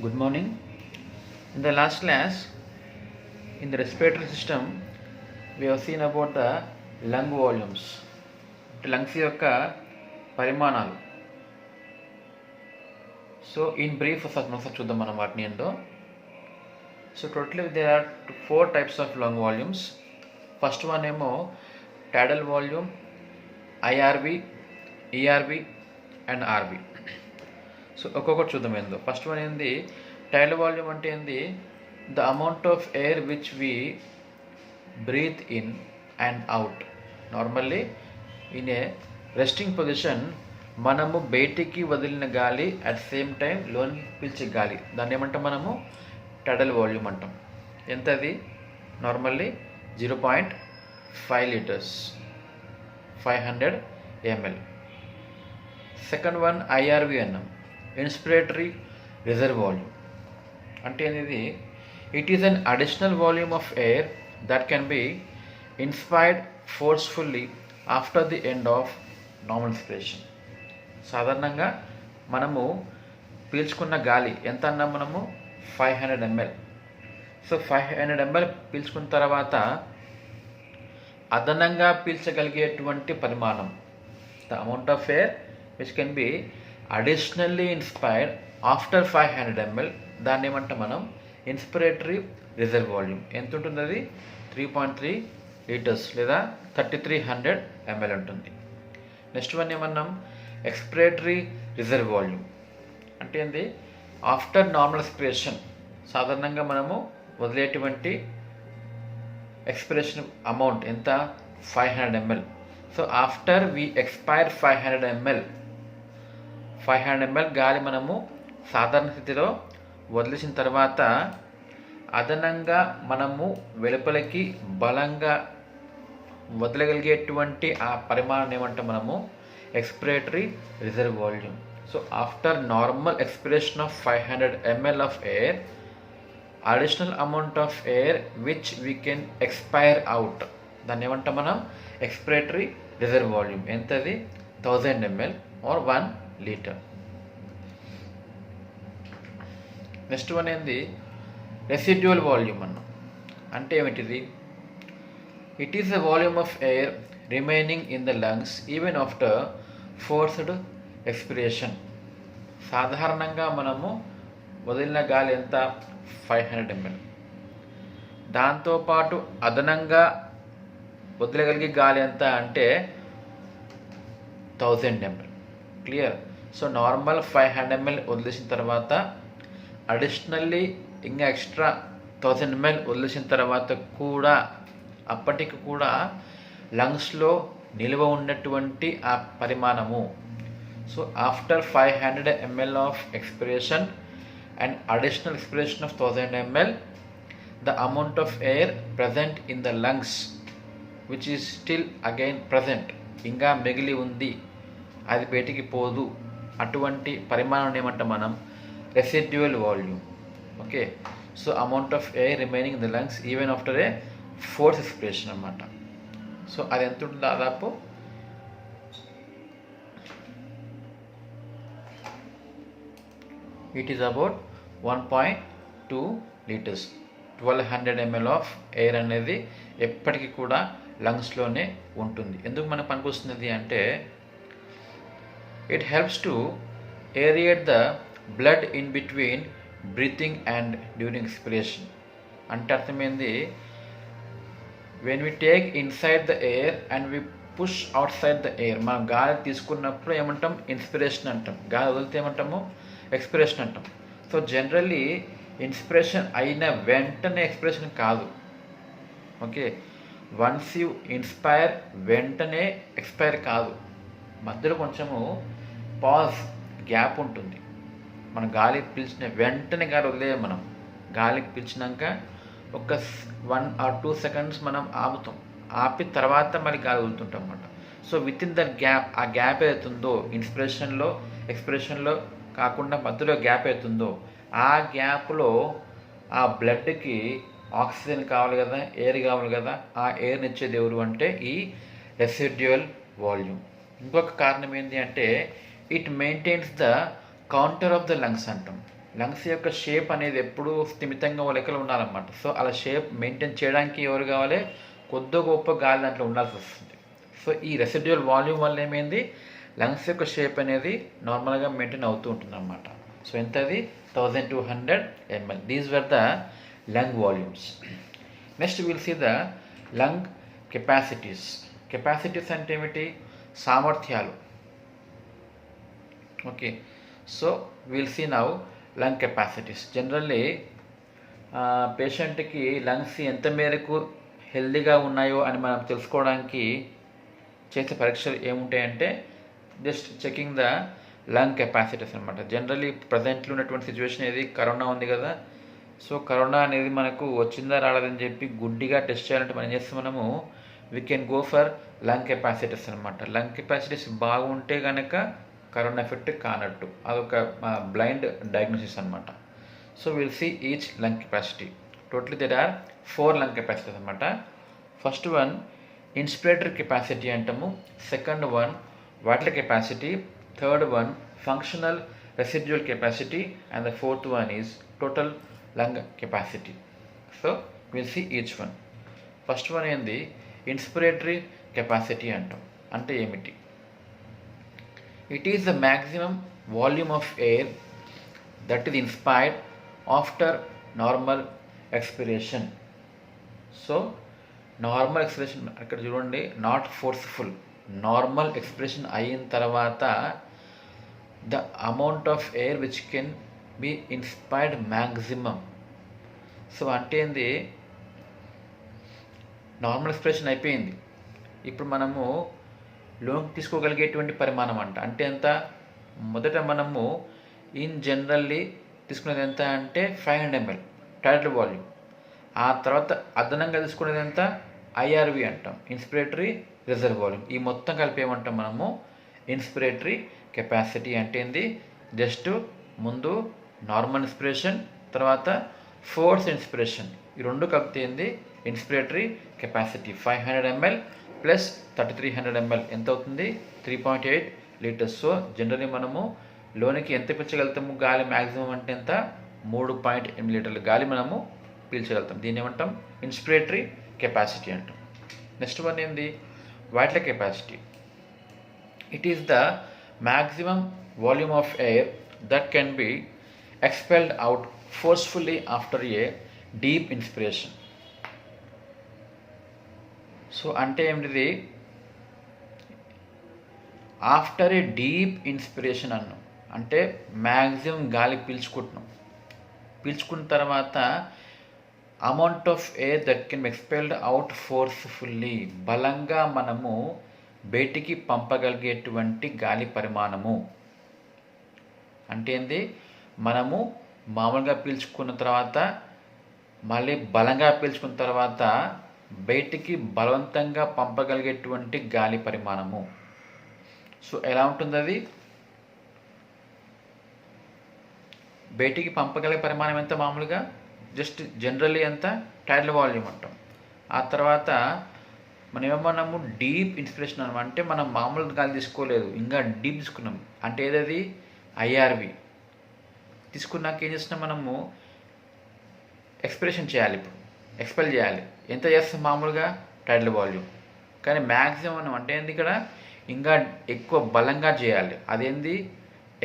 Good morning. In the last class, in the respiratory system, we have seen about the lung volumes. Lungs యొక్క పరిమాణాలు. So in brief, ఒకసారి చూద్దాం మనం వాటిని ఏంటో. So totally there are 4 types of lung volumes. First one ఏమో tidal volume, IRV, ERV and RV. So ఒక్కొక్కటి చూద్దాం ఏందో. ఫస్ట్ వన్ ఏంది టైడల్ వాల్యూమ్ అంటే ఏంది, the amount of air which we breathe in and out. Normally in a resting position మనము బయటికి వదిలిన గాలి అట్ సేమ్ టైం లోనికి పీల్చే గాలి, దాన్ని ఏమంటాం మనము టైడల్ వాల్యూమ్ అంటాం. ఎంత అది? Normally 0.5 litres, 500 ml. Second one IRV అన్నాం, ఇన్స్పిరేటరీ రిజర్వ్ వాల్యూమ్. అంటే అనేది it is an additional volume of air that can B inspired forcefully after the end of normal inspiration. సాధారణంగా మనము పీల్చుకున్న గాలి ఎంత అన్నాం మనము? 500 ml. సో 500 ml పీల్చుకున్న తర్వాత అదనంగా పీల్చగలిగేటువంటి పరిమాణం, the amount of air which can be additionally inspired after 500 ml, దాన్ని ఏమంటాం మనం ఇన్స్పిరేటరీ రిజర్వ్ వాల్యూమ్. ఎంత ఉంటుంది అది? 3.3 లీటర్స్ లేదా 3300 ml ఉంటుంది. నెక్స్ట్ వన్ ఏమన్నాం? Expiratory reserve volume. అంటే ఏంది? ఆఫ్టర్ నార్మల్ ఎక్స్పిరేషన్ సాధారణంగా మనము వదిలేటువంటి ఎక్స్పిరేషన్ అమౌంట్ ఎంత? 500 ml. So after we expire 500 ml, 500 ml గాలి మనము సాధారణ స్థితిలో వదిలేసిన తర్వాత అదనంగా మనము వెలుపలికి బలంగా వదలగలిగేటువంటి ఆ పరిమాణం ఏమంటాం మనము expiratory reserve volume. So after normal expiration of 500 ml of air, additional amount of air which we can expire out, దాన్ని ఏమంటాం మనం ఎక్స్పిరేటరీ రిజర్వ్ వాల్యూమ్. ఎంతది? 1000 ml or 1 litre. Next one ఏంది? రెసిడ్యువల్ వాల్యూమ్ అన్నాం. అంటే ఏమిటిది? It is the volume of air remaining in the lungs even after forced expiration. సాధారణంగా మనము వదిలిన గాలి ఎంత? 500 ml. దాంతోపాటు అదనంగా వదిలగలిగే గాలి ఎంత అంటే 1000 ml. Clear? So normal 500 ml వదిలేసిన తర్వాత అడిషనల్లీ ఇంకా ఎక్స్ట్రా 1000 ml వదిలేసిన తర్వాత కూడా అప్పటికి కూడా లంగ్స్లో నిల్వ ఉన్నటువంటి ఆ పరిమాణము. So after 500 ml of expiration and additional expiration of 1000 ml, the amount of air present in the lungs which is still again present, ఇంకా మిగిలి ఉంది, అది బయటికి పోదు, అటువంటి పరిమాణం ఏమంటాం మనం residual volume. Okay. So amount of air remaining in the lungs even after a force expiration అన్నమాట. సో అది ఎంత ఉంటుంది? దాదాపు it is about 1.2 litres. 1200 ml of air అనేది ఎప్పటికీ కూడా లంగ్స్లోనే ఉంటుంది. ఎందుకు మనకు పనికొస్తున్నది అంటే it helps to aerate the blood in between breathing and during expiration. అంటే అర్థమైంది, when we take inside the air and we push outside the air, మనం గాలి తీసుకున్నప్పుడు ఏమంటాం? ఇన్స్పిరేషన్ అంటాం. గాలి వదిలితే ఏమంటాము? ఎక్స్పిరేషన్ అంటాం. సో జనరల్లీ ఇన్స్పిరేషన్ అయిన వెంటనే ఎక్స్పిరేషన్ కాదు. ఓకే. వన్స్ యూ ఇన్స్పైర్ వెంటనే ఎక్స్పైర్ కాదు, మధ్యలో కొంచెము పాజ్ గ్యాప్ ఉంటుంది. మనం గాలి పీల్చిన వెంటనే గాలి వదిలేదు. మనం గాలి పీల్చినాక ఒక 1 or 2 సెకండ్స్ మనం ఆపుతాం, ఆపి తర్వాత మళ్ళీ గాలి వదులుతుంటాం అన్నమాట. So with in that gap, ఆ గ్యాప్ ఏదైతుందో ఇన్స్పిరేషన్లో ఎక్స్పిరేషన్లో కాకుండా మధ్యలో గ్యాప్ అవుతుందో ఆ గ్యాప్లో ఆ బ్లడ్కి ఆక్సిజన్ కావాలి కదా, ఎయిర్ కావాలి కదా, ఆ ఎయిర్ని ఇచ్చేది ఎవరు అంటే ఈ రెసిడ్యువల్ వాల్యూమ్. ఇంకొక కారణం ఏంటి అంటే it maintains the counter of the lungs అంటాం. లంగ్స్ యొక్క షేప్ అనేది ఎప్పుడూ స్థిమితంగా ఓ లెక్కలో ఉండాలన్నమాట. సో అలా షేప్ మెయింటైన్ చేయడానికి ఎవరు కావాలి? కొద్ది గొప్ప గాలి దాంట్లో ఉండాల్సి వస్తుంది. సో ఈ రెసిడ్యువల్ వాల్యూమ్ వల్ల ఏమైంది? లంగ్స్ యొక్క షేప్ అనేది నార్మల్గా మెయింటైన్ అవుతూ ఉంటుంది అన్నమాట. సో ఎంతది? 1200 ml. These were the lung volumes. Next will see the lung capacities. Capacities అంటే ఏమిటి? సామర్థ్యాలు. Okay, so will see now lung capacities. Generally పేషెంట్కి లంగ్స్ ఎంత మేరకు హెల్దీగా ఉన్నాయో అని మనం తెలుసుకోవడానికి చేసే పరీక్షలు ఏముంటాయంటే just checking the lung capacities అనమాట. జనరల్లీ ప్రజెంట్లో ఉన్నటువంటి సిచ్యువేషన్ ఏది? కరోనా ఉంది కదా. సో కరోనా అనేది మనకు వచ్చిందా రాలేదని చెప్పి గుడ్డిగా టెస్ట్ చేయాలంటే మనం చేస్తే మనము we can go for lung capacities అనమాట. లంగ్ కెపాసిటీస్ బాగుంటే కనుక కరోనా ఎఫెక్ట్ కానట్టు, అదొక బ్లైండ్ డయాగ్నోసిస్ అనమాట. So will see each lung capacity. Totally there are 4 lung capacities అనమాట. ఫస్ట్ వన్ ఇన్స్పిరేటరీ కెపాసిటీ అంటాము, second one vital capacity, third one functional residual capacity, and the fourth one is total lung capacity. So will see each one. First one ఏంది? Inspiratory capacity అంటాం. అంటే ఏమిటి? It is the maximum volume of air that is inspired after normal expiration. So normal expiration అక్కడ చూడండి, not forceful. Normal expiration అయిన తర్వాత the amount of air which can be inspired maximum. So అంటే ఏంది? Normal expiration అయిపోయింది, ఇప్పుడు మనము లోన్కి తీసుకోగలిగేటువంటి పరిమాణం అంట. అంటే ఎంత? మొదట మనము ఇన్ జనరల్లీ తీసుకునేది ఎంత అంటే 500 ml టైటిల్ వాల్యూమ్. ఆ తర్వాత అదనంగా తీసుకునేది ఎంత? IRV అంటాం, ఇన్స్పిరేటరీ రిజర్వ్ వాల్యూమ్. ఈ మొత్తం కలిపి ఏమంటాం మనము? Inspiratory capacity. అంటే ఏంది? జస్ట్ ముందు నార్మల్ ఇన్స్పిరేషన్, తర్వాత ఫోర్స్ ఇన్స్పిరేషన్, ఈ రెండు కలిపితే ఏంది? Inspiratory capacity. 500 ml plus 3300 ml ఎంత అవుతుంది? 3.8 లీటర్స్. సో జనరల్లీ మనము లోనికి ఎంత పీల్చగలుగుతాము గాలి మ్యాక్సిమం అంటే ఎంత? 3.8 లీటర్ల గాలి మనము పీల్చగలుగుతాం. దీన్ని ఏమంటాం? ఇన్స్పిరేటరీ కెపాసిటీ అంటాం. నెక్స్ట్ వన్ ఏంది? Vital capacity. It is the maximum volume of air that can B expelled out forcefully after A deep inspiration. So అంటే ఏమిటిది? ఆఫ్టర్ ఏ డీప్ ఇన్స్పిరేషన్ అన్నాం అంటే మ్యాక్సిమం గాలి పీల్చుకుంటున్నాం. పీల్చుకున్న తర్వాత amount of air that can expelled out forcefully, బలంగా మనము బయటికి పంపగలిగేటువంటి గాలి పరిమాణము. అంటే ఏంది? మనము మామూలుగా పీల్చుకున్న తర్వాత మళ్ళీ బలంగా పీల్చుకున్న తర్వాత బయటికి బలవంతంగా పంపగలిగేటువంటి గాలి పరిమాణము. సో ఎలా ఉంటుంది అది? బయటికి పంపగలిగే పరిమాణం ఎంత? మామూలుగా జస్ట్ జనరల్లీ ఎంత? టైటిల్ వాల్యూమ్ అంటాం. ఆ తర్వాత మనం ఏమన్నాము? డీప్ ఇన్స్పిరేషన్ అనమాట. అంటే మనం మామూలు గాలి తీసుకోలేదు, ఇంకా డీప్ తీసుకున్నాం. అంటే ఏదది? IRV తీసుకున్నాక ఏం చేస్తున్నాం మనము? ఎక్స్పిరేషన్ చేయాలి. ఇప్పుడు ఎక్స్పెల్ చేయాలి. ఎంత చేస్తాం? మామూలుగా టైటిల్ వాల్యూమ్. కానీ మ్యాక్సిమం అంటే ఏంది? ఇక్కడ ఇంకా ఎక్కువ బలంగా చేయాలి. అదేంది?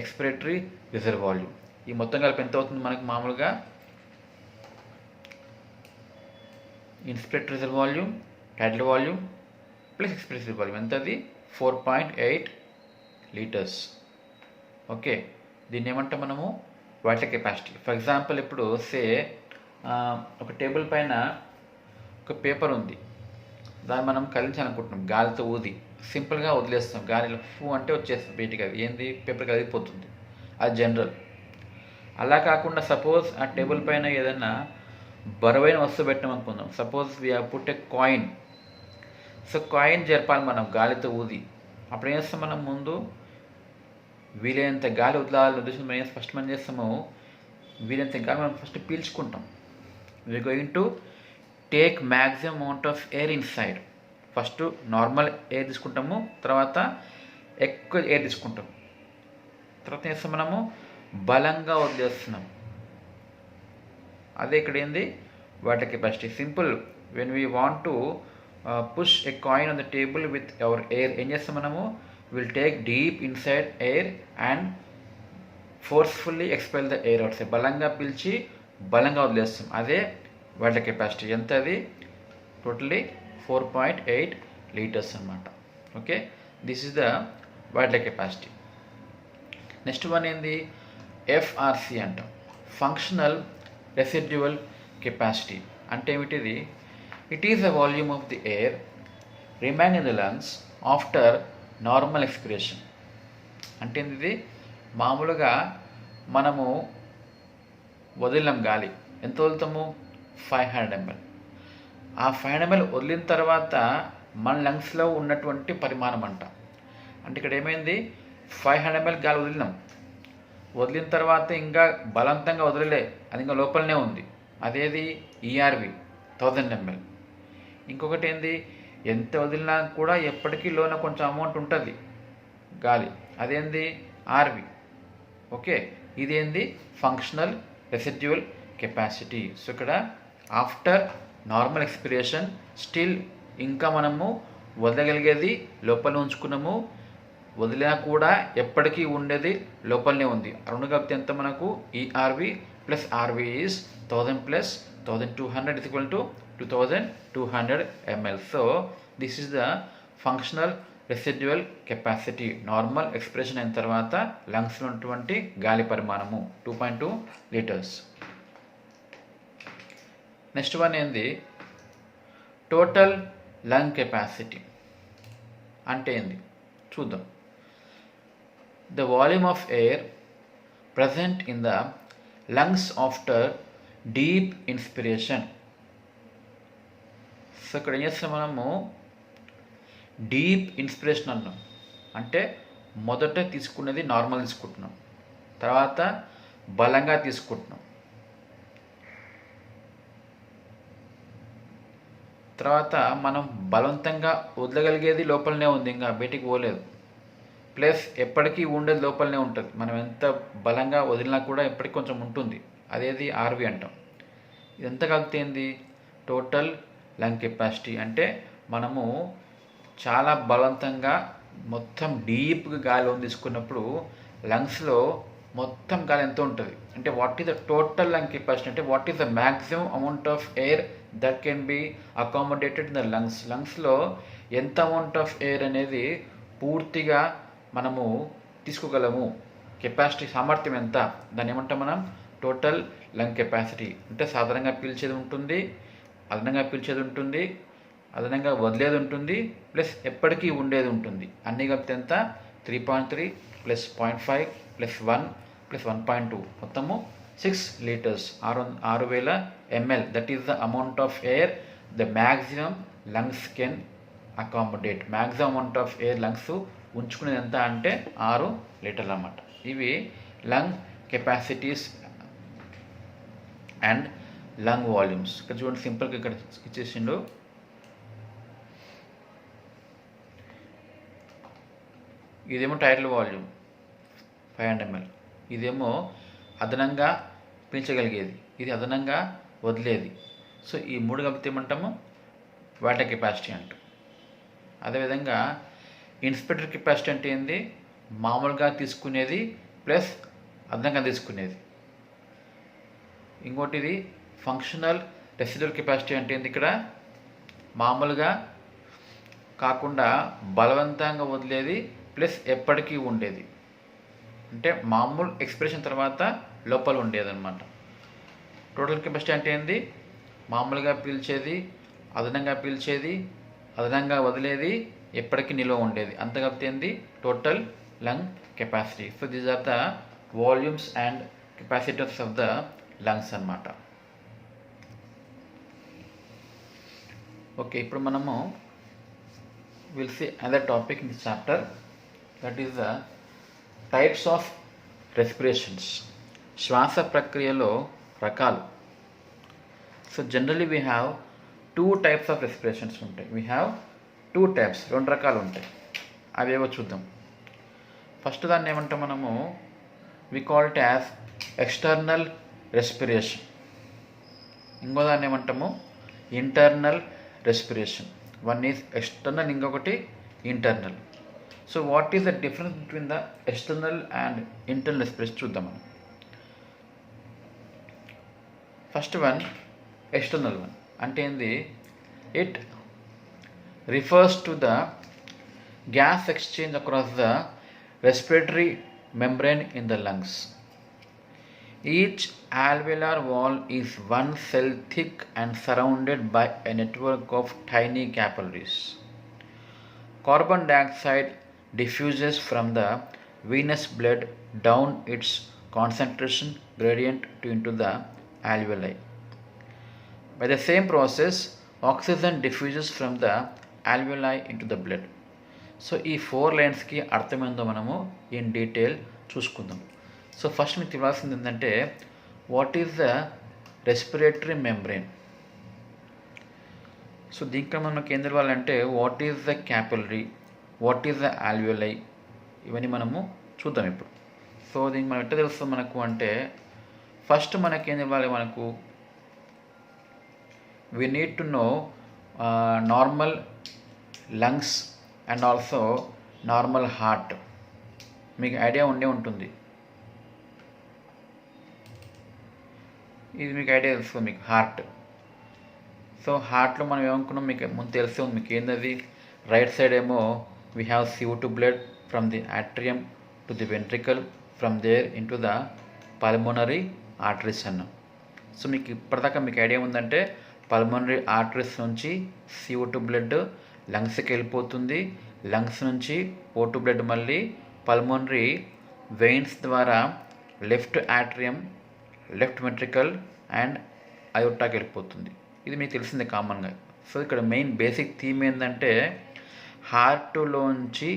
Expiratory reserve volume. ఈ మొత్తం కలిపి ఎంత అవుతుంది మనకు? మామూలుగా inspiratory reserve volume, tidal volume plus expiratory volume ఎంతది? 4.8 లీటర్స్. ఓకే, దీన్ని ఏమంటాం మనము? Vital capacity. ఫర్ ఎగ్జాంపుల్ ఇప్పుడు ఒక టేబుల్ పైన ఒక పేపర్ ఉంది, దాన్ని మనం కదిలించాలనుకుంటున్నాం. గాలితో ఊది సింపుల్గా వదిలేస్తాం, గాలిలో ఫూ అంటే వచ్చేస్తుంది బయటికి. అది ఏంది? పేపర్ కదిలిపోతుంది. అది జనరల్. అలా కాకుండా సపోజ్ ఆ టేబుల్ పైన ఏదైనా బరువైన వస్తువు పెట్టామనుకుందాం. Suppose we have put a coin. So coin జరపాలి మనం గాలితో ఊది. అప్పుడు ఏం చేస్తాం మనం? ముందు వీలైనంత గాలి వదలాలని ఉద్దేశం మనం ఫస్ట్ మనం చేస్తాము, వీలైనంత గాలి మనం ఫస్ట్ పీల్చుకుంటాం. We are going to take maximum amount of air inside. First normal air తీసుకుంటాము, తర్వాత ఎక్కువ ఎయిర్ తీసుకుంటాం, తర్వాత ఏం చేస్తాం మనము? బలంగా వదిలేస్తున్నాం. అదే ఇక్కడ ఏంది water capacity. Simple, when we want to push a coin on the table with our air, ఏం చేస్తాం మనము, will take deep inside air and forcefully expel the air out side, బలంగా పిలిచి బలంగా వదిలేస్తాం. అదే వాటర్ కెపాసిటీ. ఎంత అది, టోటలీ 4.8 లీటర్స్ అనమాట. Okay, this is the water capacity. Next one ఏంది, ఎఫ్ఆర్సి అంటాం, ఫంక్షనల్ రెసిడ్యువల్ కెపాసిటీ. అంటే ఏమిటిది, it is the volume of the air remain in the lungs after normal expiration. అంటే ఇది మామూలుగా మనము వదిలినాం గాలి, ఎంత వదులుతాము, 500 ml. ఆ 500 ml వదిలిన తర్వాత మన లంగ్స్లో ఉన్నటువంటి పరిమాణం అంట. అంటే ఇక్కడ ఏమైంది, 500 ml గాలి వదిలినాం, వదిలిన తర్వాత ఇంకా బలవంతంగా వదిలే, అది ఇంకా లోపలనే ఉంది. అదేది ఈఆర్వి 1000 ml. ఇంకొకటి ఏంది, ఎంత వదిలినా కూడా ఎప్పటికీ లోన కొంచెం అమౌంట్ ఉంటుంది గాలి, అదేంది ఆర్వి. ఓకే, ఇదేంది ఫంక్షనల్ రెసిడ్యువల్ కెపాసిటీ. సో ఇక్కడ ఆఫ్టర్ నార్మల్ ఎక్స్పిరేషన్ స్టిల్ ఇంకా మనము వదలగలిగేది లోపల ఉంచుకున్నాము, వదిలినా కూడా ఎప్పటికీ ఉండేది లోపలనే ఉంది. రెండు కలిపితే ఎంత మనకు, ERV plus RV is 1000 plus 1200 is equal to 2200 ml. So this is the functional residual capacity. Normal expression అయిన తర్వాత లంగ్స్లో ఉన్నటువంటి గాలి పరిమాణము 2.2 లీటర్స్. నెక్స్ట్ వన్ ఏంది, టోటల్ లంగ్ కెపాసిటీ అంటే ఏంది చూద్దాం. The volume of air present in the lungs after deep inspiration. So ఇక్కడ ఏం చేస్తాం మనము, డీప్ ఇన్స్పిరేషన్ అన్నాం అంటే మొదట తీసుకున్నది నార్మల్ తీసుకుంటున్నాం, తర్వాత బలంగా తీసుకుంటున్నాం, తర్వాత మనం బలవంతంగా వదలగలిగేది లోపలనే ఉంది, ఇంకా బయటికి పోలేదు, ప్లస్ ఎప్పటికీ ఉండేది లోపలనే ఉంటుంది. మనం ఎంత బలంగా వదిలినా కూడా ఎప్పటికీ కొంచెం ఉంటుంది, అదేది ఆర్వి అంటాం. ఇదంతా కలిపితే ఏంది, టోటల్ లంగ్ కెపాసిటీ. అంటే మనము చాలా బలవంతంగా మొత్తం డీప్గా గాలి తీసుకున్నప్పుడు లంగ్స్లో మొత్తం గాలి ఎంత ఉంటుంది అంటే, what is the total lung capacity అంటే what is the maximum amount of air that can be accommodated in the lungs. లంగ్స్లో ఎంత అమౌంట్ ఆఫ్ ఎయిర్ అనేది పూర్తిగా మనము తీసుకోగలము, కెపాసిటీ సామర్థ్యం ఎంత, దాన్ని ఏమంటాం మనం, టోటల్ లంగ్ కెపాసిటీ. అంటే సాధారణంగా పీల్చేది ఉంటుంది, అదనంగా పీల్చేది ఉంటుంది, అదనంగా వదిలేది ఉంటుంది, ప్లస్ ఎప్పటికీ ఉండేది ఉంటుంది. అన్నీ కలిపితే ఎంత, 3.3 ప్లస్ 0.5 ప్లస్ 1 ప్లస్ 1.2 మొత్తము 6 litres, 6000 ml. That is the amount of air the maximum lungs can accommodate. Maximum amount of air lungs ఉంచుకునేది ఎంత అంటే 6 లీటర్లు అన్నమాట. ఇవి lung capacities and lung volumes. ఇక్కడ చూడండి సింపుల్గా ఇక్కడ ఇచ్చేసిండు. ఇదేమో టైటిల్ వాల్యూమ్ 500 ml, ఇదేమో అదనంగా పీల్చగలిగేది, ఇది అదనంగా వదిలేది. సో ఈ మూడు కలిపితే ఏమంటాము, వాటర్ కెపాసిటీ అంటాం. అదేవిధంగా ఇన్స్పెక్టర్ కెపాసిటీ అంటే ఏంది, మామూలుగా తీసుకునేది ప్లస్ అదనంగా తీసుకునేది. ఇంకోటిది ఫంక్షనల్ రెసిడ్యువల్ కెపాసిటీ అంటే ఏంది, ఇక్కడ మామూలుగా కాకుండా బలవంతంగా వదిలేది ప్లస్ ఎప్పటికీ ఉండేది, అంటే మామూలు ఎక్స్ప్రెషన్ తర్వాత లోపల ఉండేది అనమాట. టోటల్ కెపాసిటీ అంటే ఏంది, మామూలుగా పీల్చేది, అదనంగా పీల్చేది, అదనంగా వదిలేది, ఎప్పటికీ నిల్వ ఉండేది, అంత కలిపితే ఏంది total lung capacity. So these are the volumes and capacitors of the lungs అన్నమాట. ఓకే, ఇప్పుడు మనము will see another topic in this chapter, that is the types of respirations. శ్వాస ప్రక్రియలో రకాలు. So generally we have 2 types of respirations ఉంటాయి. We have 2 types, 2 రకాలు ఉంటాయి. అవేవో చూద్దాం. ఫస్ట్ దాన్ని ఏమంటాం మనము, we call it as external respiration. ఇంకో దాన్ని ఏమంటాము internal respiration. One is external, ఇంకొకటి internal. So what is the difference between the external and internal respiration చూద్దాం మనం. ఫస్ట్ వన్ ఎక్స్టర్నల్ వన్ అంటే ఏంది? It refers to the gas exchange across the respiratory membrane in the lungs. Each alveolar wall is one cell thick and surrounded by a network of tiny capillaries. Carbon dioxide diffuses from the venous blood down its concentration gradient into the alveoli. By the same process, oxygen diffuses from the alveoli into the blood. So ఈ 4 లైన్స్కి అర్థమైందో మనము in detail చూసుకుందాం. So first మీకు తెలియాల్సింది ఏంటంటే what is the respiratory membrane. So దీంట్లో మనకి ఏం తెలవాలంటే what is the capillary, what is the alveoli, ఇవన్నీ మనము చూద్దాం ఇప్పుడు. సో దీనికి మనం ఎట్లా తెలుస్తుంది మనకు అంటే ఫస్ట్ మనకి ఏం తెలవాలి, మనకు we need to know normal lungs and also normal heart. మీకు ఐడియా ఉండే ఉంటుంది, ఇది మీకు ఐడియా తెలుస్తుంది మీకు హార్ట్. సో హార్ట్లో మనం ఏమనుకున్నాం మీకు ముందు తెలిసే ఉంది. మీకు ఏంటది? రైట్ సైడ్ ఏమో we have CO2 blood from the atrium to the ventricle, from there into the pulmonary arteries అన్నాం. సో మీకు ఇప్పటిదాకా మీకు ఐడియా ఉందంటే పల్మోనరీ ఆర్టరీస్ నుంచి CO2 బ్లడ్ లంగ్స్కి వెళ్ళిపోతుంది, లంగ్స్ నుంచి O2 బ్లడ్ మళ్ళీ పల్మోనరీ వెయిన్స్ ద్వారా left atrium, left ventricle and అయోటాకి వెళ్ళిపోతుంది. ఇది మీకు తెలిసిందే కామన్గా. సో ఇక్కడ మెయిన్ బేసిక్ థీమ్ ఏంటంటే హార్ట్లోంచి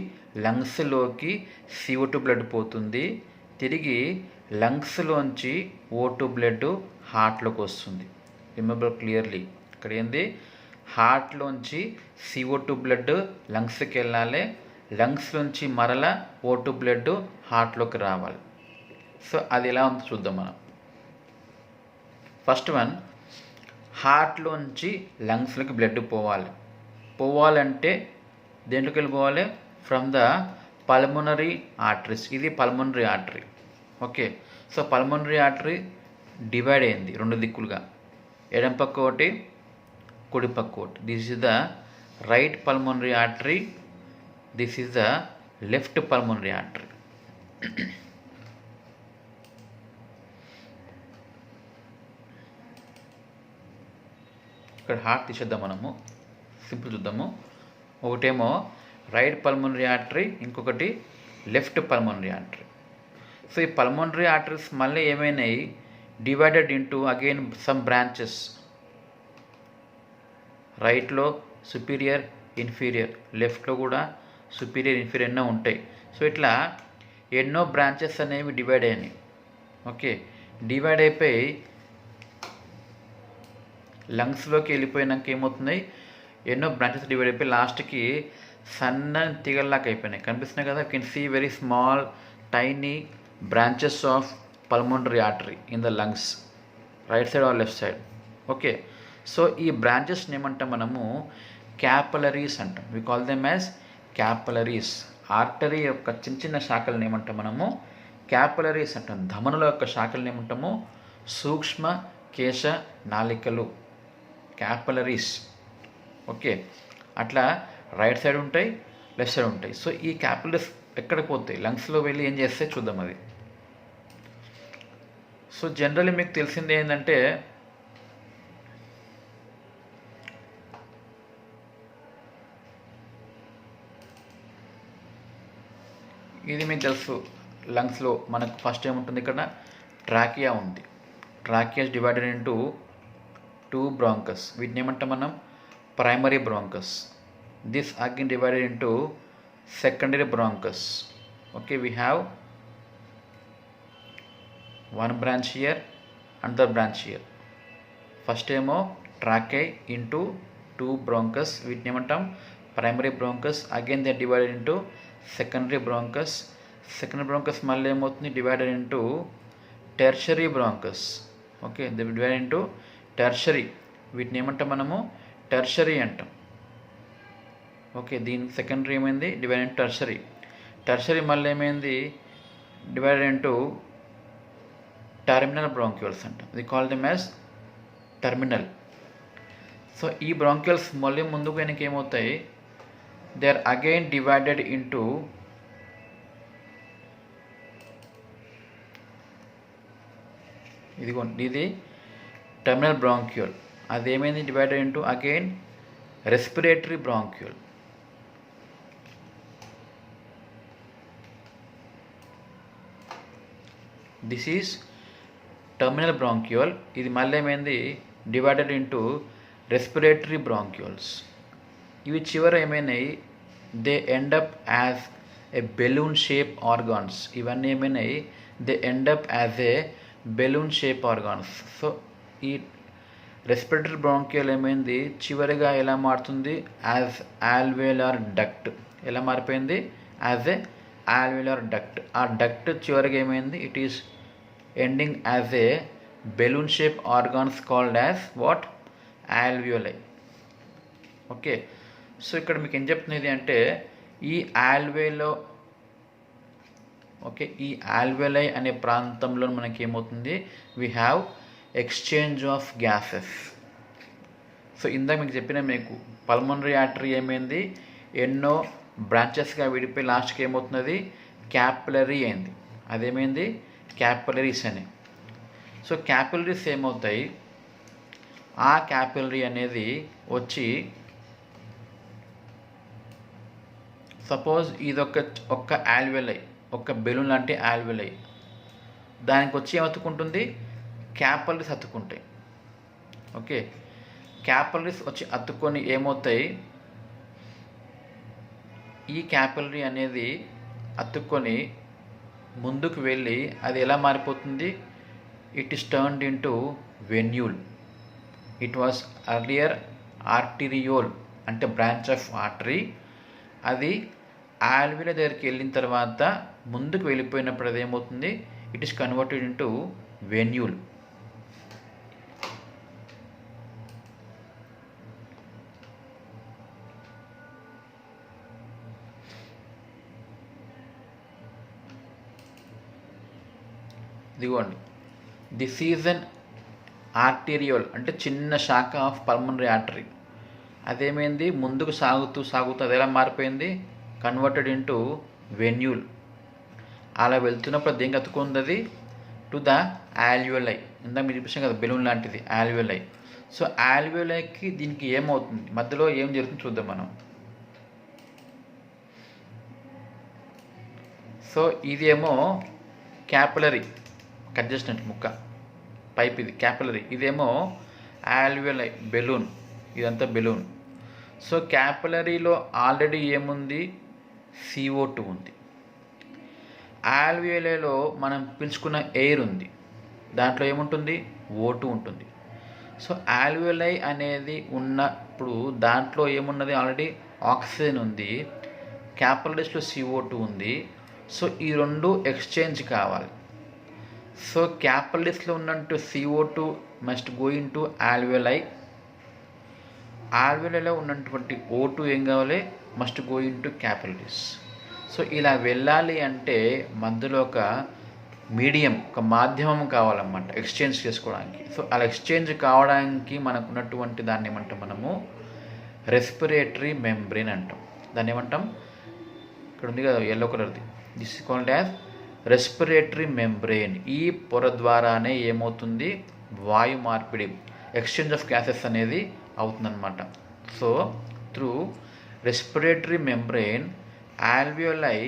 లంగ్స్లోకి CO2 బ్లడ్ పోతుంది, తిరిగి లంగ్స్లోంచి O2 బ్లడ్ హార్ట్లోకి వస్తుంది. రిమెంబర్ క్లియర్లీ, ఇక్కడ ఏంది హార్ట్లోంచి CO2 బ్లడ్ లంగ్స్కి వెళ్ళాలి, లంగ్స్ నుంచి మరల O2 బ్లడ్ హార్ట్లోకి రావాలి. సో అది ఎలా ఉందో చూద్దాం మనం. ఫస్ట్ వన్, హార్ట్లోంచి లంగ్స్లోకి బ్లడ్ పోవాలంటే దేంట్లోకి వెళ్ళిపోవాలి? From the pulmonary arteries. ఇది pulmonary artery. Okay, so pulmonary artery divide అయింది 2 దిక్కులుగా, ఎడం పక్క ఒకటి, కుడి పక్క ఒకటి. This is the right pulmonary artery, this is the left pulmonary artery. ఇక్కడ హార్ట్ తీసేద్దాం మనము, సింపుల్ చూద్దాము. ఒకటేమో రైట్ పల్మోనరీ ఆర్టరీ, ఇంకొకటి లెఫ్ట్ పల్మోనరీ ఆర్టరీ. సో ఈ పల్మోనరీ ఆర్టరీస్ మళ్ళీ ఏమైనాయి? Divided into again some branches. రైట్లో superior, inferior, లెఫ్ట్లో కూడా సుపీరియర్, ఇన్ఫీరియర్ ఎన్నో ఉంటాయి. సో ఇట్లా ఎన్నో బ్రాంచెస్ అనేవి డివైడ్ అయినాయి. ఓకే, డివైడ్ అయిపోయి లంగ్స్లోకి వెళ్ళిపోయినాక ఏమవుతున్నాయి? ఎన్నో బ్రాంచెస్ డివైడ్ అయిపోయి లాస్ట్కి సన్నని తీగల్లాగా అయిపోయినాయి. కనిపిస్తున్నాయి కదా, you can see very small tiny branches of pulmonary artery in the lungs, right side or left side. Okay, so ఈ బ్రాంచెస్ని ఏమంటాం మనము? క్యాపిలరీస్ అంటాం. We call them as capillaries. Artery యొక్క చిన్న చిన్న శాఖలను ఏమంటాం మనము? క్యాపిలరీస్ అంటాం. ధమనుల యొక్క శాఖలను ఏమంటాము? సూక్ష్మ కేశ నాళికలు, క్యాపిలరీస్. ఓకే, అట్లా రైట్ సైడ్ ఉంటాయి, లెఫ్ట్ సైడ్ ఉంటాయి. సో ఈ క్యాపిలరీస్ ఎక్కడికి పోతాయి? లంగ్స్లో వెళ్ళి ఏం చేస్తే చూద్దాం అది. సో జనరల్లీ మీకు తెలిసింది ఏంటంటే ఇది మీకు తెలుసు, లంగ్స్లో మనకు ఫస్ట్ ఏముంటుంది? ఇక్కడ ట్రాకియా ఉంది. Trachea is divided into 2 bronchus. వీటిని ఏమంటాం మనం? Primary bronchus. This again divided into secondary bronchus. Okay, we have one branch here, another branch here. First ఏమో tracheae into 2 bronchus, వీటిని ఏమంటాం? primary bronchus. Again they are divided into secondary bronchus. Secondary bronchus మళ్ళీ ఏమవుతుంది? divided into tertiary bronchus. Okay, they are divided into tertiary, వీటిని ఏమంటాం మనము tertiary అంటాం. Okay, దీని సెకండరీ ఏమైంది డివైడ్ ఇంటూ టెర్షరీ. టెర్షరీ మళ్ళీ ఏమైంది డివైడ్ ఇంటూ టర్మినల్ బ్రాంక్యూల్స్ అంటాం. We call them as terminal. So ఈ బ్రాంక్యూల్స్ మళ్ళీ ముందుకు వెనక్కి ఏమవుతాయి, they are again divided into ఇది టర్మినల్ బ్రాంక్యూల్. అదేమైంది divided into again respiratory bronchiole. This is terminal bronchiole. ఇది మళ్ళీ ఏమైంది డివైడెడ్ ఇంటూ రెస్పిరేటరీ బ్రాంక్యూల్స్. ఇవి చివర ఏమైనాయి, they end up as a balloon shape organs. ఇవన్నీ ఏమైనాయి, they end up as a balloon shape organs. So ఈ రెస్పిరేటరీ బ్రాంక్యూల్ ఏమైంది చివరిగా ఎలా మారుతుంది, యాజ్ ఆల్వేలార్ డక్ట్. ఎలా మారిపోయింది, యాజ్ ఏ ఆల్వేలార్ డక్ట్. ఆ డక్ట్ చివరిగా ఏమైంది, it is ending as a balloon shape organs called as what, alveoli. Okay, so ఇక్కడ మీకు ఏం చెప్తున్నది అంటే ఈ ఆల్వేలో ఈ ఆల్వేలై అనే ప్రాంతంలో మనకి ఏమవుతుంది, we have exchange of gases. So ఇందాక మీకు చెప్పిన మీకు పల్మనరీ ఆర్టరీ ఏమైంది ఎన్నో బ్రాంచెస్గా విడిపోయి లాస్ట్కి ఏమవుతున్నది క్యాపిలరీ అయింది. అదేమైంది క్యాపిలరీస్ అని. సో క్యాపిలరీస్ ఏమవుతాయి, ఆ క్యాపిలరీ అనేది వచ్చి సపోజ్ ఇది ఒక్క ఆల్వేలై, ఒక బెలూన్ లాంటి ఆల్వేలై, దానికి వచ్చి ఏమతుకుంటుంది క్యాపిలరీస్ అతుక్కుంటాయి. ఓకే, క్యాపిలరీస్ వచ్చి అతుక్కొని ఏమవుతాయి, ఈ క్యాపిలరీ అనేది అతుక్కొని ముందుకు వెళ్ళి అది ఎలా మారిపోతుంది, it is turned into venule. It was earlier arteriole అంటే బ్రాంచ్ ఆఫ్ ఆర్టరీ. అది ఆల్వియోలై దగ్గరికి వెళ్ళిన తర్వాత ముందుకు వెళ్ళిపోయినప్పుడు అది ఏమవుతుంది, it is converted into venule. ఇదిగోండి, దిస్ ఈజ్ అన్ ఆర్టీరియోల్ అంటే చిన్న శాఖ ఆఫ్ పల్మనరీ ఆర్టరీ. అదేమైంది ముందుకు సాగుతూ అది ఎలా మారిపోయింది, కన్వర్టెడ్ ఇంటూ వెన్యూల్. అలా వెళ్తున్నప్పుడు దేనికి అతుకుంది, అది టు ద ఆల్వియోలై. ఇందాక మీరు చూపించాం కదా బెలూన్ లాంటిది ఆల్వియోలై. సో ఆల్వియోలైకి దీనికి ఏమవుతుంది, మధ్యలో ఏం జరుగుతుంది చూద్దాం మనం. సో ఇదేమో క్యాపిలరీ, కట్ చేసినట్టు ముక్క పైప్, ఇది క్యాపిలరీ. ఇదేమో ఆల్వియోలై బెలూన్, ఇదంతా బెలూన్. సో క్యాపిలరీలో ఆల్రెడీ ఏముంది, CO2 ఉంది. ఆల్వియోలైలో మనం పీల్చుకున్న ఎయిర్ ఉంది, దాంట్లో ఏముంటుంది O2 ఉంటుంది. సో ఆల్వియోలై అనేది ఉన్నప్పుడు దాంట్లో ఏమున్నది ఆల్రెడీ ఆక్సిజన్ ఉంది, క్యాపిలరీస్లో CO2 ఉంది. సో ఈ రెండు ఎక్స్చేంజ్ కావాలి. సో క్యాపిలరీస్లో ఉన్నట్టు CO2 must go into alveoli. ఆల్వియోలైలో ఉన్నటువంటి O2 ఏం కావాలి, must go into capillaries. So ఇలా వెళ్ళాలి అంటే మధ్యలో ఒక మీడియం, ఒక మాధ్యమం కావాలన్నమాట ఎక్స్చేంజ్ చేసుకోవడానికి. సో అలా ఎక్స్చేంజ్ కావడానికి మనకు ఉన్నటువంటి దాన్ని ఏమంటాం మనము రెస్పిరేటరీ మెంబ్రెయిన్ అంటాం. దాన్ని ఏమంటాం, ఇక్కడ ఉంది కదా ఎల్లో కలర్ది, this is called as respiratory membrane. ఈ పొర ద్వారానే ఏమవుతుంది వాయు మార్పిడి, ఎక్స్చేంజ్ ఆఫ్ గ్యాసెస్ అనేది అవుతుందన్నమాట. So through respiratory membrane alveoli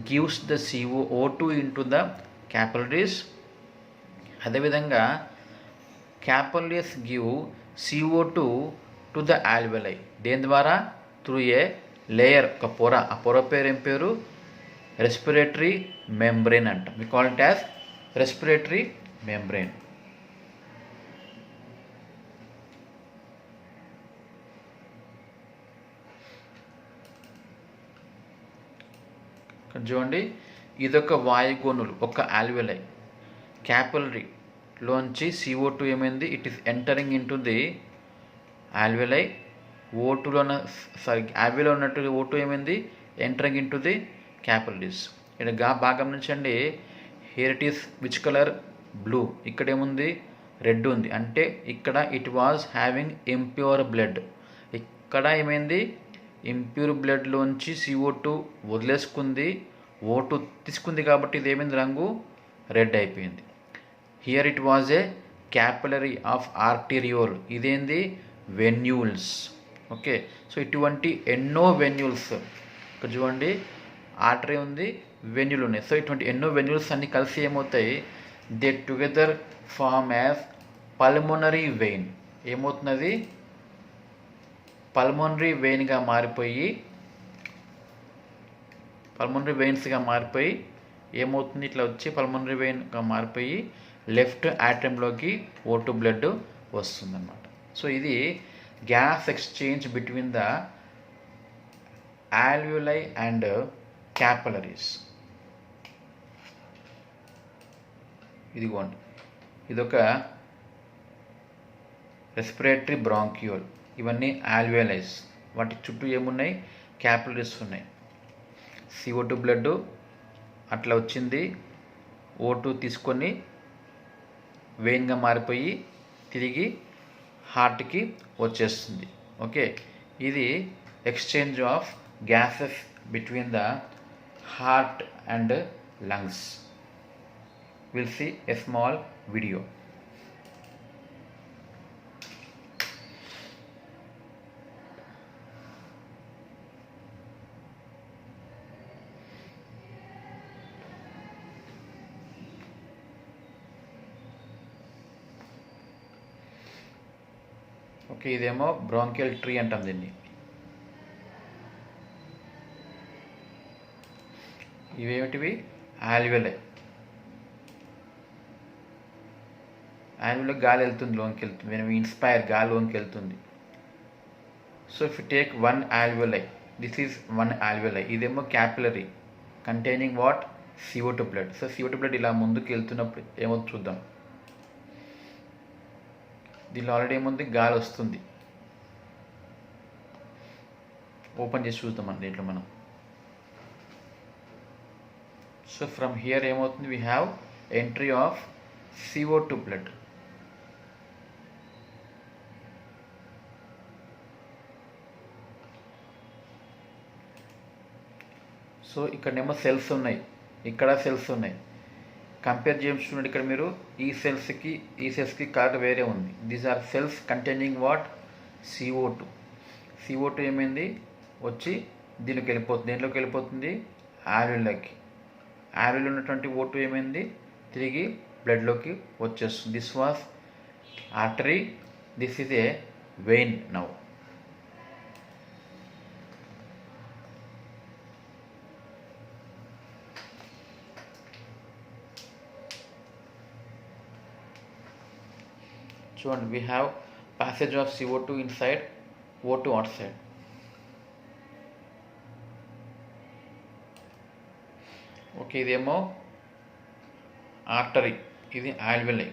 gives the CO2 into the capillaries. అదేవిధంగా capillaries give CO2 to the alveoli. దేని ద్వారా, త్రూ ఏ లేయర్, ఒక పొర. ఆ పొర పేరు ఏం పేరు, రెస్పిరేటరీ మెంబ్రెయిన్ అంటాం. We call it as respiratory membrane. చూడండి, ఇదొక వాయుగోనులు, ఒక ఆల్వియోలై. క్యాపిలరీ లోంచి CO2 ఏమైంది, it is entering into the alveoli. O2లోన ఆల్వియలో ఉన్నట్టు O2 ఏమైంది, entering into the capillaries. ఇక్కడ బాగా గమనించండి, here it is which colour, blue. ఇక్కడ ఏముంది, రెడ్ ఉంది. అంటే ఇక్కడ it was having impure blood. ఇక్కడ ఏమైంది, ఇంప్యూర్ బ్లడ్లోంచి CO2 వదిలేసుకుంది, O2 తీసుకుంది, కాబట్టి ఇది ఏమైంది, రంగు రెడ్ అయిపోయింది. Here it was a capillary of arteriole. ఇదేంది, వెన్యూల్స్. ఓకే, సో ఇటువంటి ఎన్నో వెన్యూల్స్, ఇక్కడ చూడండి ఆర్టరీ ఉంది, వెన్యూల్ ఉన్నాయి. సో ఇటువంటి ఎన్నో వెన్యూల్స్ అన్ని కలిసి ఏమవుతాయి, they together form as pulmonary vein. ఏమవుతున్నది, పల్మోనరీ వెయిన్గా మారిపోయి, పల్మోనరీ వెయిన్స్గా మారిపోయి ఏమవుతుంది, ఇట్లా వచ్చి పల్మోనరీ వెయిన్గా మారిపోయి లెఫ్ట్ యాట్రియంలోకి O2 బ్లడ్ వస్తుందన్నమాట. సో ఇది gas exchange between the alveoli and capillaries. ఇదిగోండి, ఇదొక రెస్పిరేటరీ బ్రాంక్యూల్. ఇవన్నీ ఆల్వియోలైస్. వాటి చుట్టూ ఏమున్నాయి, క్యాపిలరీస్ ఉన్నాయి. CO2 బ్లడ్ అట్లా వచ్చింది, O2 తీసుకొని వెయిన్గా మారిపోయి తిరిగి హార్ట్కి వచ్చేస్తుంది. ఓకే, ఇది exchange of gases between the heart and lungs. Will see a small video. Okay, ఇదేమో బ్రాంకియల్ ట్రీ అంటాం దీన్ని. ఇవేమిటివి, ఆల్వియోలై. ఆల్వియోలో గాలి వెళ్తుంది, లోనికి వెళ్తుంది. వెన్ ఇన్స్పైర్, గాలి లోనికి వెళ్తుంది. So if you take one alveoli, this is one alveoli. ఇదేమో capillary containing what, CO2 blood. సో CO2 బ్లడ్ ఇలా ముందుకు వెళ్తున్నప్పుడు ఏమవుతుంది చూద్దాం. దీనిలో ఆల్రెడీ ఏముంది, గాలి వస్తుంది. ఓపెన్ చేసి చూద్దాం దీంట్లో మనం. సో ఫ్రమ్ హియర్ ఏమవుతుంది, we have entry of CO2 blood. So ఇక్కడనేమో సెల్స్ ఉన్నాయి, ఇక్కడ సెల్స్ ఉన్నాయి. కంపేర్ చేసి చూడండి, ఇక్కడ మీరు ఈ సెల్స్కి కలర్ వేరే ఉంది. These are cells containing what, CO2. CO2 ఏమైంది, వచ్చి దీనిలోకి వెళ్ళిపోతుంది. దేంట్లోకి వెళ్ళిపోతుంది, ఆల్వియోలకి. ఆల్వియోలో ఉన్నటువంటి O2 ఏమైంది, తిరిగి బ్లడ్లోకి వచ్చేస్తుంది. This was artery, this is a vein now. చూడండి, we have passage of CO2 inside, O2 outside. Okay, ఇదేమో ఆర్టరీ, ఇది ఆల్వియోలై.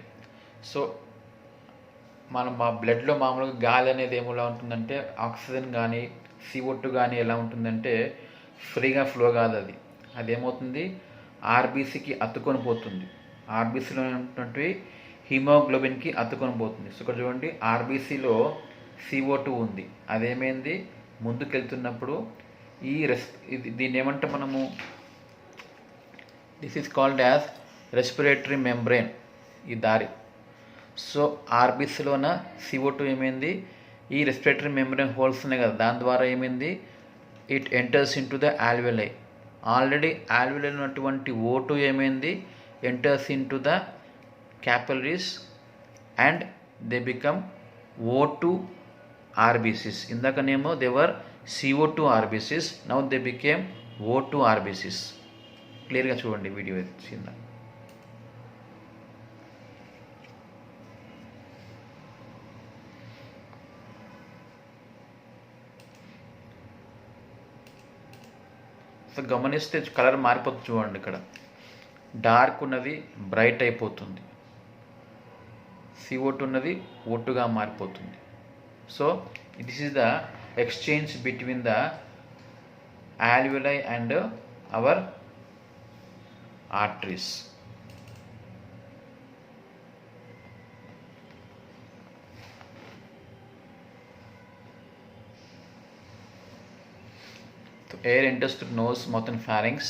సో మనం మా బ్లడ్లో మామూలుగా గాలి అనేది ఏమోలా ఉంటుందంటే, ఆక్సిజన్ కానీ CO2 కానీ ఎలా ఉంటుందంటే ఫ్రీగా ఫ్లో కాదు. అదేమవుతుంది, ఆర్బీసీకి అతుకొని పోతుంది. ఆర్బీసీలో ఉన్నటువంటి హిమోగ్లోబిన్కి అతుకొని పోతుంది. సో ఇక్కడ చూడండి, ఆర్బీసీలో CO2 ఉంది. అదేమైంది, ముందుకెళ్తున్నప్పుడు దీన్ని ఏమంటే మనము, this is called as respiratory membrane, ఈ దారి. సో ఆర్బీసీలోన CO2 ఏమైంది, ఈ రెస్పిరేటరీ మెంబ్రెయిన్ హోల్స్ ఉన్నాయి కదా, దాని ద్వారా ఏమైంది, it enters in to the alveoli. Already alveoli ఉన్నటువంటి O2 ఏమైంది, enters in to the capillaries and they become O2 RBCs. ఇందాకనేమో they were CO2 RBCs, now they became O2 RBCs. క్లియర్గా చూడండి video వచ్చిందా. సో గమనిస్తే కలర్ మారిపోతుంది చూడండి. ఇక్కడ dark ఉన్నది బ్రైట్ అయిపోతుంది, CO2 ఉన్నది O2గా మారిపోతుంది. So this is the exchange between the alveoli and our arteries. So air enters through nose, mouth and pharynx,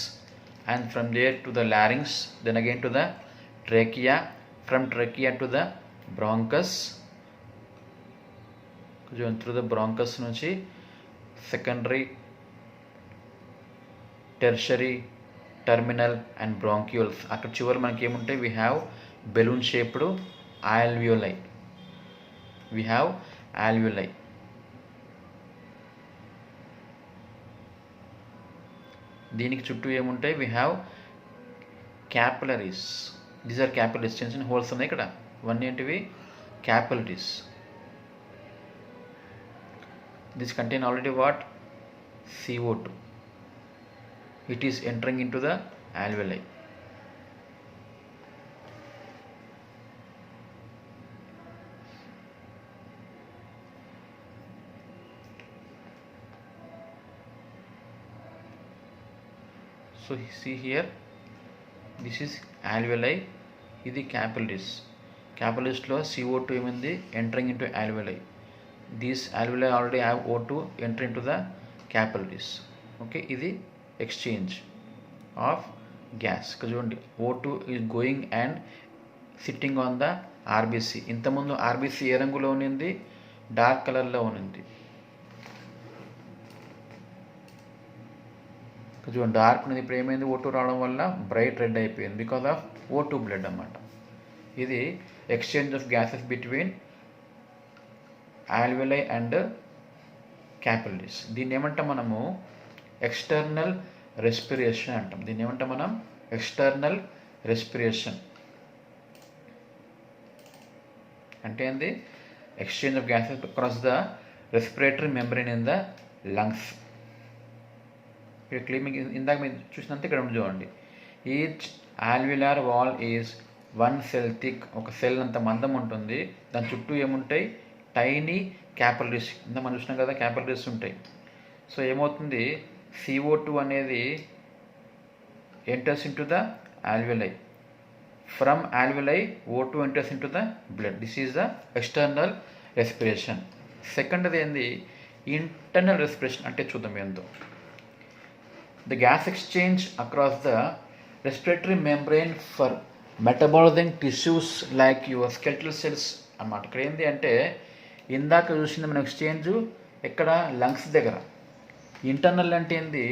and from there to the larynx, then again to the trachea, from trachea to the bronchus, through the bronchus nunchi secondary, tertiary, terminal and bronchioles. అక్కడ చివరి మనకి ఏముంటాయి? we have balloon shaped alveoli. దీనికి చుట్టూ ఏముంటాయి? we have capillaries. these are capillaries. చిన్న చిన్న holes ఉన్నాయి ఇక్కడ. ఇవన్నీ ఏంటివి? capillaries. this contain already what? CO2. it is entering into the alveoli. So see here, this is alveoli, ఇది capillaries. capillaries లో CO2 ఏమైంది? entering into alveoli. these alveoli already have O2 entering into the capillaries. okay, ఇది exchange of gas. చూడండి, O2 is going and sitting on the RBC. ఇంతకుముందు RBC ఏ రంగులో ఉన్నింది? Dark కలర్లో ఉన్నింది. చూడండి, డార్క్ ఉన్నది. ఇప్పుడు ఏమైంది? O2 రావడం వల్ల బ్రైట్ రెడ్ అయిపోయింది, బికాస్ ఆఫ్ O2 బ్లడ్ అన్నమాట. ఇది exchange of gases between alveoli and capillaries. దీన్ని ఏమంటాం మనము? ఎక్స్టర్నల్ రెస్పిరేషన్ అంటాం. దీన్ని ఏమంటాం మనం? ఎక్స్టర్నల్ రెస్పిరేషన్ అంటే ఏంది? Exchange of gases across the respiratory membrane in the lungs. ఇక్కడ మీకు ఇందాక మీరు చూసినంత ఇక్కడ చూడండి. Each alveolar wall is 1 cell thick. ఒక సెల్ అంత మందం ఉంటుంది. దాని చుట్టూ ఏముంటాయి? Tiny capillaries. ఇంత మనం చూసినాం కదా, క్యాపిలరీస్ ఉంటాయి. సో ఏమవుతుంది? CO2 అనేది enters into the alveoli. From alveoli, O2 enters into the blood. This is the external respiration. Second ఏంది? internal respiration. అంటే చూద్దాం ఏందో. The gas exchange across the respiratory membrane for metabolizing tissues like your skeletal cells అన్నమాట. ఇక్కడ ఏంది అంటే ఇందాక చూసింది మన ఎక్స్చేంజ్ ఎక్కడ? లంగ్స్ దగ్గర. ఇంటర్నల్ అంటే ఏంది?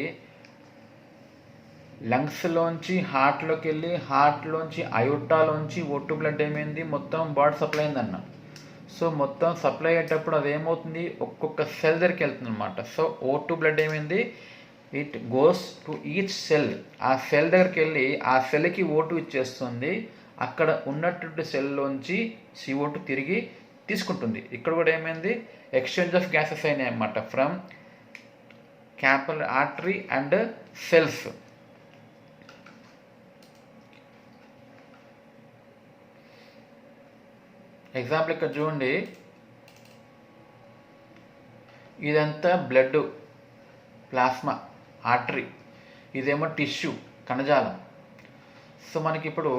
లంగ్స్లోంచి హార్ట్లోకి వెళ్ళి, హార్ట్లోంచి అయోటాలోంచి O2 బ్లడ్ ఏమైంది? మొత్తం బాడీ సప్లై అయిందన్న. సో మొత్తం సప్లై అయ్యేటప్పుడు అది ఏమవుతుంది? ఒక్కొక్క సెల్ దగ్గరికి వెళ్తుంది అనమాట. సో O2 బ్లడ్ ఏమైంది? It goes to each cell. ఆ సెల్ దగ్గరికి వెళ్ళి ఆ సెల్కి O2 ఇచ్చేస్తుంది. అక్కడ ఉన్నటువంటి సెల్లోంచి CO2 తిరిగి తీసుకుంటుంది. ఇక్కడ కూడా ఏమైంది? ఎక్స్చేంజ్ ఆఫ్ గ్యాసెస్ అయినాయి అన్నమాట from capillary artery and cells. Example ఇక్కడ చూడండి, ఇదంతా బ్లడ్, ప్లాస్మా, ఆర్టరీ, ఇదేమో టిష్యూ, కణజాలం. సో మనకి ఇప్పుడు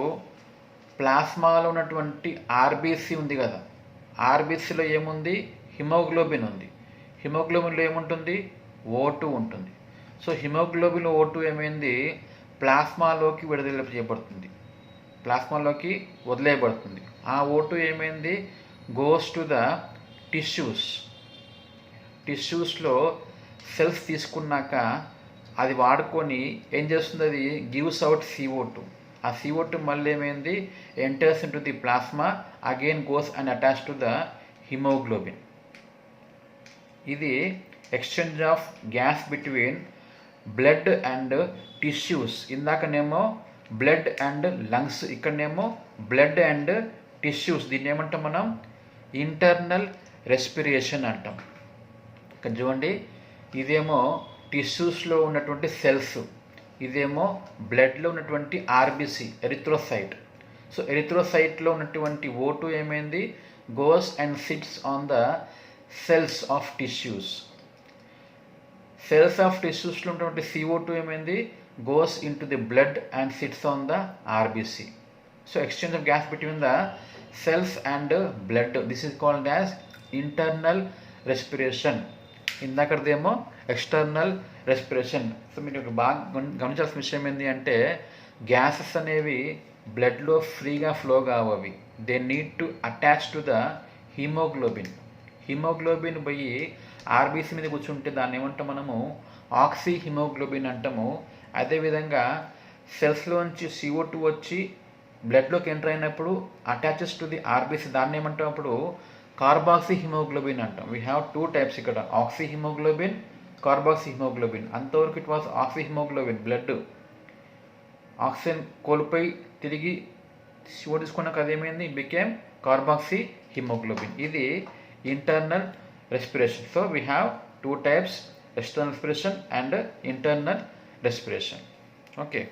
ప్లాస్మాలో ఉన్నటువంటి ఆర్బీసీ ఉంది కదా, ఆర్బీసీలో ఏముంది? హిమోగ్లోబిన్ ఉంది. హిమోగ్లోబిన్లో ఏముంటుంది? O2 ఉంటుంది. సో హిమోగ్లోబిన్ O2 ఏమైంది? ప్లాస్మాలోకి విడుదల చేయబడుతుంది, ప్లాస్మాలోకి వదిలేయబడుతుంది. ఆ O2 ఏమైంది? Goes to the tissues. టిష్యూస్లో సెల్స్ తీసుకున్నాక అది వాడుకొని ఏం చేస్తుంది? అది గివ్స్ అవుట్ CO2. ఆ CO2 మళ్ళీ ఏమైంది? Enters into the plasma, again goes and attach to the haemoglobin. ఇది exchange of gas between blood and tissues. ఇందాకనేమో బ్లడ్ అండ్ లంగ్స్, ఇక్కడనేమో బ్లడ్ అండ్ టిష్యూస్. దీన్ని ఏమంటాం మనం? ఇంటర్నల్ రెస్పిరేషన్ అంటాం. ఇక్కడ చూడండి, ఇదేమో టిష్యూస్లో ఉన్నటువంటి సెల్స్, ఇదేమో బ్లడ్లో ఉన్నటువంటి ఆర్బీసీ, ఎరిథ్రోసైట్. సో ఎరిథ్రోసైట్లో ఉన్నటువంటి O2 ఏమైంది, goes and sits on the cells of tissues. Cells of టిష్యూస్లో ఉన్నటువంటి CO2 ఏమైంది, goes into the blood and sits on the RBC. So exchange of gas between the cells and blood, this is called as internal respiration. ఇందాకదేమో external respiration. సో మీరు బాగా గమనించాల్సిన విషయం ఏంటి అంటే గ్యాసెస్ అనేవి బ్లడ్లో ఫ్రీగా ఫ్లో కావవి. They need to attach to the haemoglobin. Haemoglobin పోయి RBC మీద కూర్చుంటే దాన్ని ఏమంటాం మనము, ఆక్సీ హిమోగ్లోబిన్ అంటాము. అదేవిధంగా సెల్స్లోంచి CO2 వచ్చి బ్లడ్లోకి ఎంటర్ అయినప్పుడు అటాచెస్ టు ది RBC, దాన్ని ఏమంటాం అప్పుడు కార్బాక్సీ హిమోగ్లోబిన్ అంటాం. వీ హ్యావ్ 2 టైప్స్ ఇక్కడ, ఆక్సీ హిమోగ్లోబిన్, కార్బాక్సీ హిమోగ్లోబిన్. అంతవరకు it was oxy haemoglobin, blood oxygen కోల్పోయి తిరిగి CO తీసుకున్నాక అదేమైంది, ఇట్ బికేమ్ కార్బాక్సీ హిమోగ్లోబిన్. ఇది internal respiration. So we have 2 types, external respiration and internal respiration. Okay.